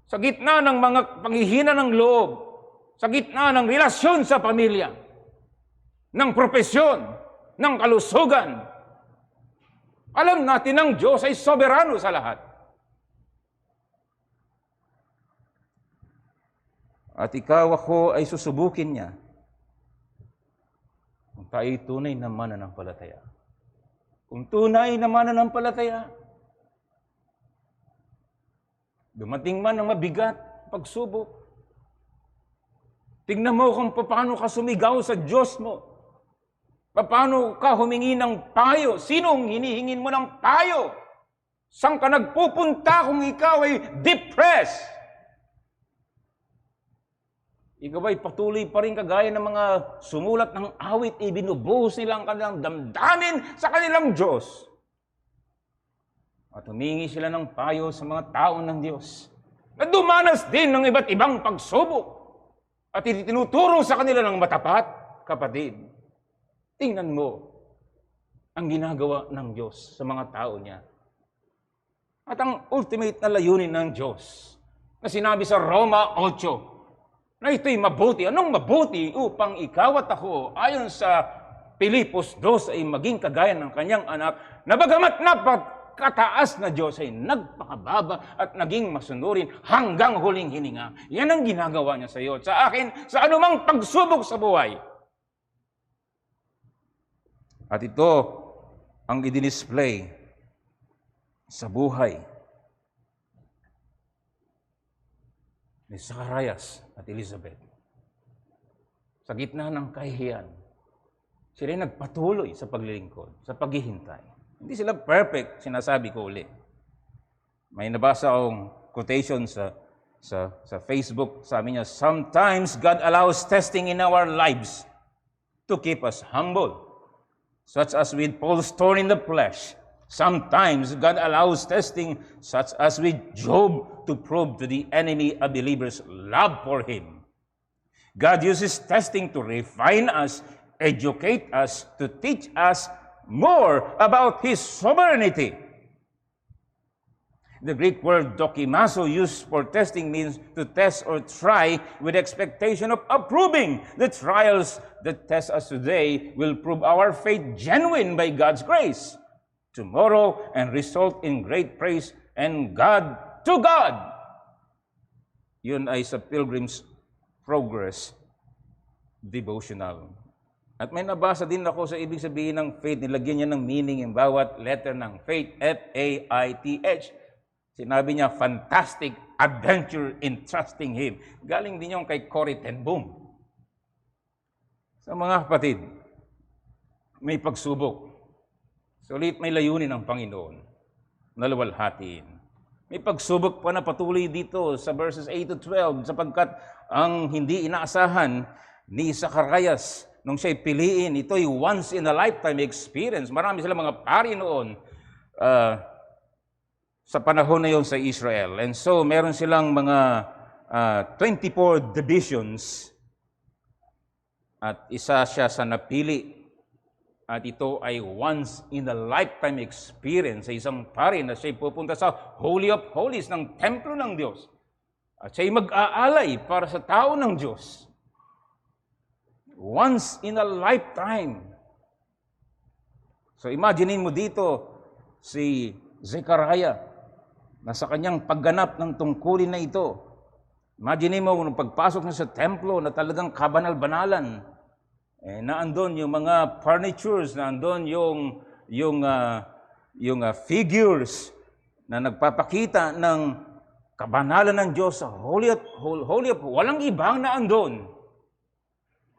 sa gitna ng mga panghihina ng loob, sa gitna ng relasyon sa pamilya, ng propesyon, ng kalusugan, alam natin ang Diyos ay soberano sa lahat. At ikaw ako ay susubukin niya kung tayo tunay na mananampalataya. Kung tunay na mananampalataya, dumating man ang mabigat, pagsubok, Tingnan mo kung paano ka sumigaw sa Diyos mo. Paano ka humingi ng payo? Sinong hinihingin mo ng payo? Saan ka nagpupunta kung ikaw ay depressed? Ikaw ay patuloy pa rin kagaya ng mga sumulat ng awit, ibinubuhos nila ang kanilang damdamin sa kanilang Diyos. At humingi sila ng payo sa mga tao ng Diyos na dumanas din ng iba't ibang pagsubok at itinuturo sa kanila ng matapat, kapatid. Tingnan mo ang ginagawa ng Diyos sa mga tao niya. At ang ultimate na layunin ng Diyos na sinabi sa Roma 8, na ito'y mabuti. Anong mabuti? Upang ikaw at ako, ayon sa Pilipos 2, ay maging kagaya ng kanyang anak, na bagamat napakataas na Diyos ay nagpakababa at naging masunurin hanggang huling hininga. Yan ang ginagawa niya sa iyo, sa akin, sa anumang pagsubok sa buhay. At ito ang i-display sa buhay ni Zacarias at Elizabeth. Sa gitna ng kahihiyan, sila ay nagpatuloy sa paglilingkod, sa paghihintay. Hindi sila perfect, sinasabi ko uli. May nabasa akong quotation sa Facebook, sabi niya, sometimes God allows testing in our lives to keep us humble, such as with Paul's thorn in the flesh. Sometimes God allows testing, such as with Job, to prove to the enemy a believer's love for him. God uses testing to refine us, educate us, to teach us more about His sovereignty. The Greek word dokimazo, used for testing, means to test or try with expectation of approving. The trials that test us today will prove our faith genuine by God's grace tomorrow and result in great praise and God to God. Yun ay sa Pilgrim's Progress devotional. At may nabasa din ako sa ibig sabihin ng faith, nilagyan niya ng meaning yung bawat letter ng faith, F-A-I-T-H. Sinabi niya, fantastic adventure in trusting Him. Galing din yung kay Corrie ten Boom. Sa mga kapatid, may pagsubok. Sulit may layunin ng Panginoon na luwalhatiin. May pagsubok pa na patuloy dito sa verses 8 to 12 sapagkat ang hindi inaasahan ni Zacarias nung siya'y piliin, ito'y once in a lifetime experience. Marami sila mga pari noon sa panahon na yon sa Israel. And so meron silang mga 24 divisions at isa siya sa napili. At ito ay once in a lifetime experience sa isang pari na siya'y pupunta sa Holy of Holies ng templo ng Diyos. At siya'y mag-aalay para sa tao ng Diyos. Once in a lifetime. So imaginein mo dito si Zechariah na sa kanyang pagganap ng tungkulin na ito. Imaginein mo nung pagpasok niya sa templo na talagang kabanal-banalan. Naandun yung mga furnitures, naandun yung figures na nagpapakita ng kabanalan ng Diyos sa Holy of walang ibang naandun.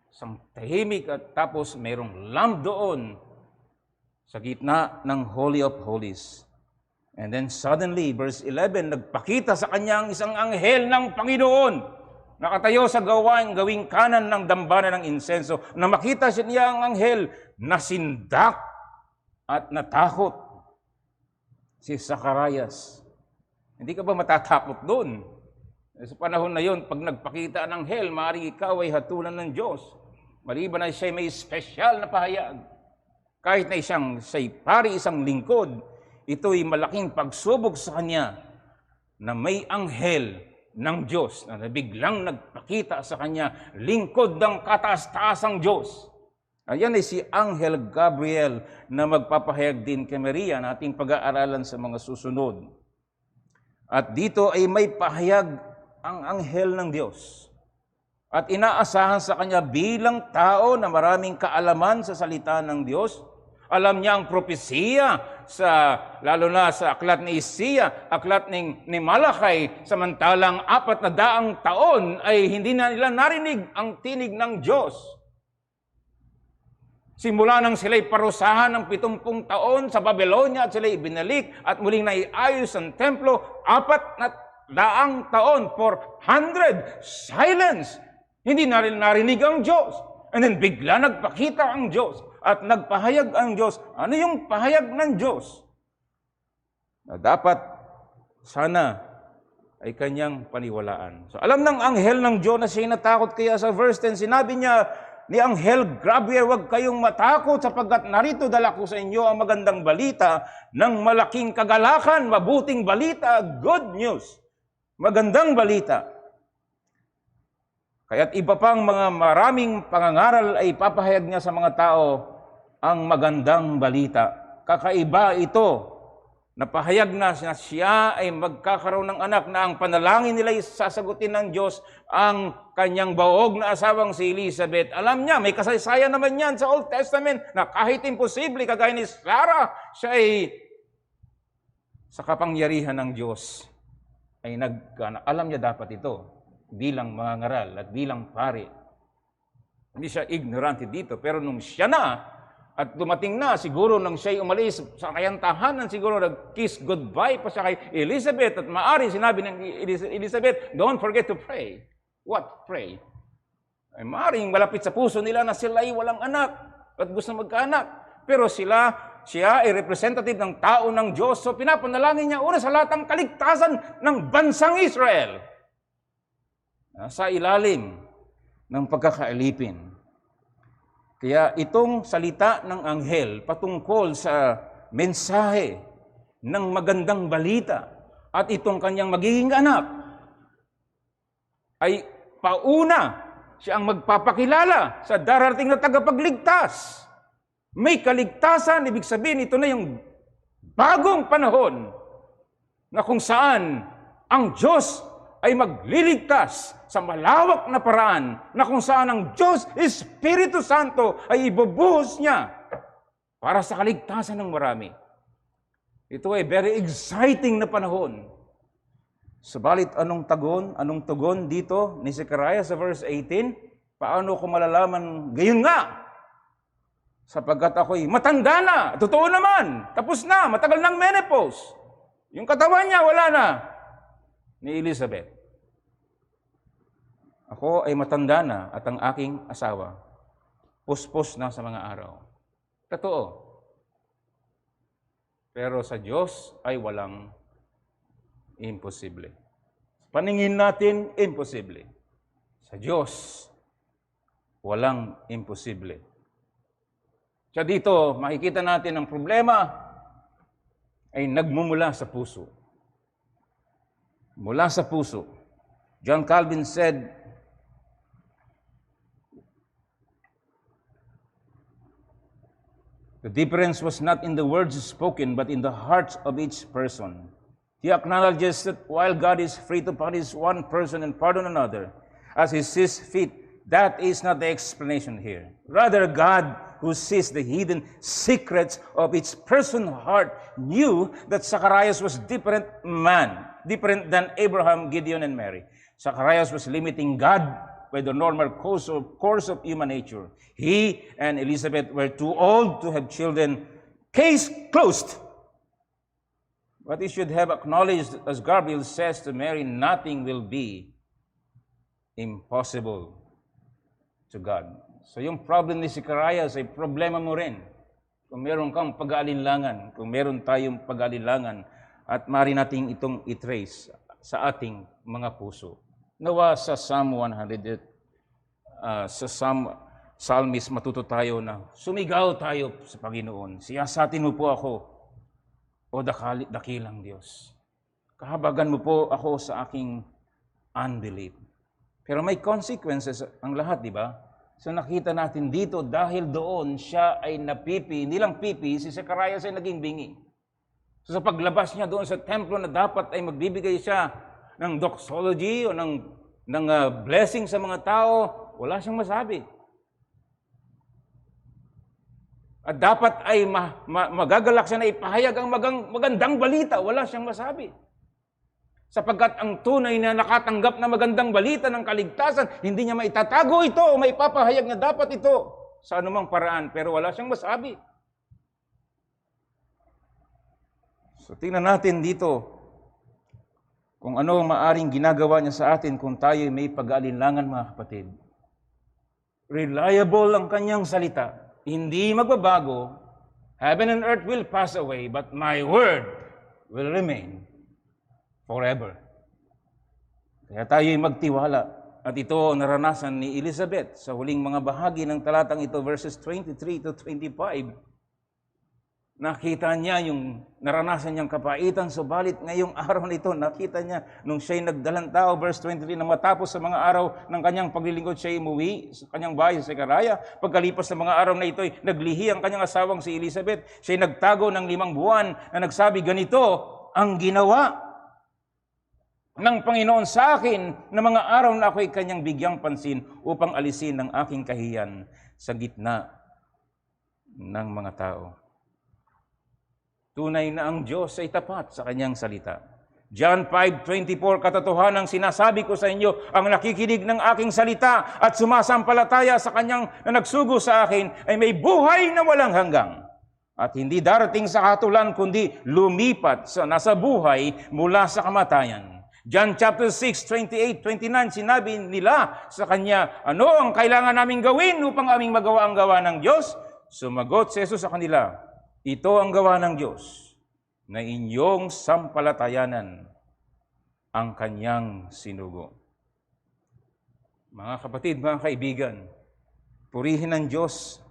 Isang tahimik at tapos mayroong lamp doon sa gitna ng Holy of Holies. And then suddenly, verse 11, nagpakita sa kanya ang isang anghel ng Panginoon. Nakatayo sa gawing kanan ng dambana ng insenso. Na makita niya ang anghel, nasindak at natakot si Zacarias. Hindi ka ba matatakot doon? Sa panahon na yon, pag nagpakita ng anghel, maaaring ikaw ay hatulan ng Diyos. Maliban na siya may espesyal na pahayag. Kahit na siya'y pari, isang lingkod, ito'y malaking pagsubok sa kanya na may anghel ng Diyos na biglang nagpakita sa kanya, lingkod ng kataas-taasang Diyos. Ayan ay si Anghel Gabriel na magpapahayag din kay Maria na ating pag-aaralan sa mga susunod. At dito ay may pahayag ang anghel ng Diyos. At inaasahan sa kanya bilang tao na maraming kaalaman sa salita ng Diyos Alam niya ang propesiya, lalo na sa aklat ni Isaiah, aklat ni Malakay, samantalang 400 taon ay hindi na nila narinig ang tinig ng Diyos. Simula nang sila'y parusahan ng 70 taon sa Babylonia at sila'y ibinalik at muling naiayos ang templo, 400 taon, 400, silence. Hindi na rin narinig ang Diyos. And then bigla nagpakita ang Diyos at nagpahayag ang Diyos. Ano yung pahayag ng Diyos? Na dapat sana ay kanyang paniwalaan. So alam ng anghel ng Diyos na siya natakot, kaya sa verse 10 sinabi niya ni anghel Gabriel, huwag kayong matakot sapagkat narito dala ko sa inyo ang magandang balita ng malaking kagalakan, mabuting balita, good news. Magandang balita. Kaya't iba pang mga maraming pangangaral ay papahayag niya sa mga tao ang magandang balita. Kakaiba ito, napahayag na siya ay magkakaroon ng anak na ang panalangin nila ay sasagutin ng Diyos ang kanyang baog na asawang si Elizabeth. Alam niya, may kasaysayan naman yan sa Old Testament na kahit imposible, kagaya ni Sarah, siya ay sa kapangyarihan ng Diyos ay nagkaanak. Alam niya dapat ito bilang mangangaral at bilang pari. Hindi siya ignorante dito, pero nung siya na at dumating na, siguro nang siya'y umalis sa kayantahanan, siguro nag-kiss goodbye pa siya kay Elizabeth at maari sinabi ng Elizabeth, don't forget to pray. What pray? Ay maaring malapit sa puso nila na sila ay walang anak at gusto magkaanak. Pero siya ay representative ng tao ng Diyos, so pinapanalangin niya una sa lahat ang kaligtasan ng bansang Israel. Sa ilalim ng pagkakaalipin. Kaya itong salita ng anghel patungkol sa mensahe ng magandang balita at itong kanyang magiging anak ay pauna siya ang magpapakilala sa darating na tagapagligtas. May kaligtasan, ibig sabihin ito na yung bagong panahon na kung saan ang Diyos ay magliligtas sa malawak na paraan na kung saan ang Diyos, Espiritu Santo, ay ibubuhos niya para sa kaligtasan ng marami. Ito ay very exciting na panahon. Subalit anong tugon dito ni Zechariah sa verse 18? Paano ko malalaman? Gayon nga! Sapagkat ako'y matanda na, totoo naman, tapos na, matagal ng menopause. Yung katawan niya, wala na. Ni Elizabeth, ako ay matanda na at ang aking asawa, puspos na sa mga araw. Totoo. Pero sa Diyos ay walang imposible. Paningin natin, imposible. Sa Diyos, walang imposible. Sa dito, makikita natin ang problema ay nagmumula sa puso. Mula sa puso. John Calvin said, the difference was not in the words spoken, but in the hearts of each person. He acknowledges that while God is free to punish one person and pardon another, as he sees fit, that is not the explanation here. Rather, God, who sees the hidden secrets of each person's heart, knew that Zacharias was different than Abraham, Gideon, and Mary. Zacharias was limiting God by the normal course of human nature. He and Elizabeth were too old to have children. Case closed. But he should have acknowledged, as Gabriel says to Mary, nothing will be impossible to God. So yung problem ni Zacharias ay problema mo rin. Kung meron kang pag-aalinlangan, kung meron tayong pag-aalinlangan, at maaari natin itong i-trace sa ating mga puso. Nawa sa Psalm 100, sa Psalmist matuto tayo na sumigaw tayo sa Panginoon. Siyasatin mo po ako, o dakilang Diyos. Kahabagan mo po ako sa aking unbelief. Pero may consequences ang lahat, di ba? So nakita natin dito, dahil doon siya ay napipi, nilang pipi, si Zacharias ay naging bingi. So sa paglabas niya doon sa templo na dapat ay magbibigay siya ng doxology o ng blessing sa mga tao, wala siyang masabi. At dapat ay magagalak siya na ipahayag ang magandang balita. Wala siyang masabi. Sapagkat ang tunay na nakatanggap na magandang balita ng kaligtasan, hindi niya maitatago ito o maipapahayag na dapat ito sa anumang paraan. Pero wala siyang masabi. So tingnan natin dito kung ano ang maaring ginagawa niya sa atin kung tayo may pag-aalinlangan, mga kapatid. Reliable ang kanyang salita. Hindi magbabago. Heaven and earth will pass away, but my word will remain forever. Kaya tayo'y magtiwala. At ito naranasan ni Elizabeth sa huling mga bahagi ng talatang ito, verses 23 to 25. Nakita niya yung naranasan niyang kapaitan, subalit ngayong araw na ito, nakita niya nung siya'y nagdalang tao, verse 23, na matapos sa mga araw ng kanyang paglilingkod, siya'y umuwi sa kanyang bahay sa Sekaraya. Pagkalipas ng mga araw na ito'y naglihi ang kanyang asawang si Elizabeth. Siya'y nagtago ng 5 buwan na nagsabi, ganito ang ginawa ng Panginoon sa akin na mga araw na ako'y kanyang bigyang pansin upang alisin ang aking kahiyan sa gitna ng mga tao. Tunay na ang Diyos ay tapat sa kanyang salita. John 5:24, katotohanan sinasabi ko sa inyo, ang nakikinig ng aking salita at sumasampalataya sa kanyang na nagsugo sa akin ay may buhay na walang hanggang. At hindi darating sa hatulan kundi lumipat sa nasa buhay mula sa kamatayan. John chapter 6, 28, 29, sinabi nila sa kanya, ano ang kailangan naming gawin upang aming magawa ang gawa ng Diyos? Sumagot si Jesus sa kanila, ito ang gawa ng Diyos, na inyong sampalatayanan ang kanyang sinugo. Mga kapatid, mga kaibigan, purihin ang Diyos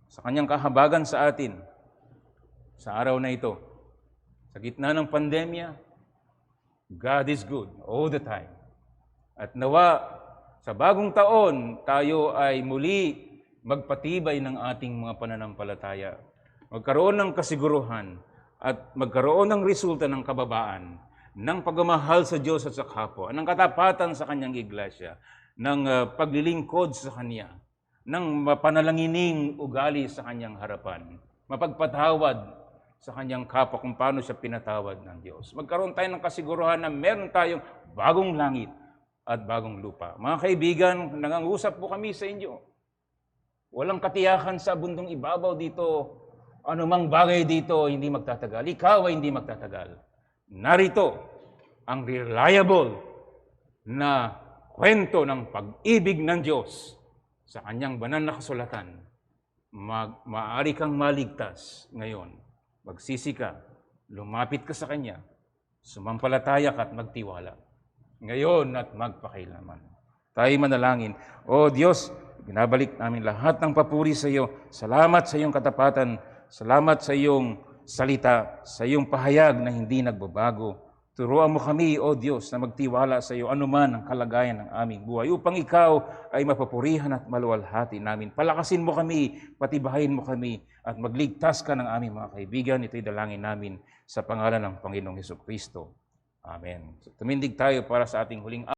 sa kanyang kahabagan sa atin sa araw na ito. Sa gitna ng pandemya, God is good all the time. At nawa, sa bagong taon, tayo ay muli magpatibay ng ating mga pananampalataya. Magkaroon ng kasiguruhan at magkaroon ng resulta ng kababaan, ng pagmamahal sa Diyos at sa kapwa, ng katapatan sa kanyang iglesia, ng paglilingkod sa Kanya, ng mapanalanginin ugali sa kanyang harapan, mapagpatawad sa kanyang kapwa kung paano siya pinatawad ng Diyos. Magkaroon tayo ng kasiguruhan na meron tayong bagong langit at bagong lupa. Mga kaibigan, nangangusap po kami sa inyo. Walang katiyakan sa bundong ibabaw dito. Anumang bagay dito hindi magtatagal. Ikaw ay hindi magtatagal. Narito ang reliable na kwento ng pag-ibig ng Diyos sa kanyang banal na kasulatan. Maaari kang maligtas ngayon. Magsisi ka, lumapit ka sa Kanya, sumampalataya ka at magtiwala. Ngayon at magpakailaman. Tayo manalangin. O Diyos, binabalik namin lahat ng papuri sa iyo. Salamat sa iyong katapatan. Salamat sa iyong salita, sa iyong pahayag na hindi nagbabago. Turuan mo kami, O Diyos, na magtiwala sa iyo anuman ang kalagayan ng aming buhay upang ikaw ay mapapurihan at maluwalhati namin. Palakasin mo kami, patibahin mo kami, at magligtas ka ng aming mga kaibigan. Ito'y dalangin namin sa pangalan ng Panginoong Hesukristo. Amen. So, tumindig tayo para sa ating huling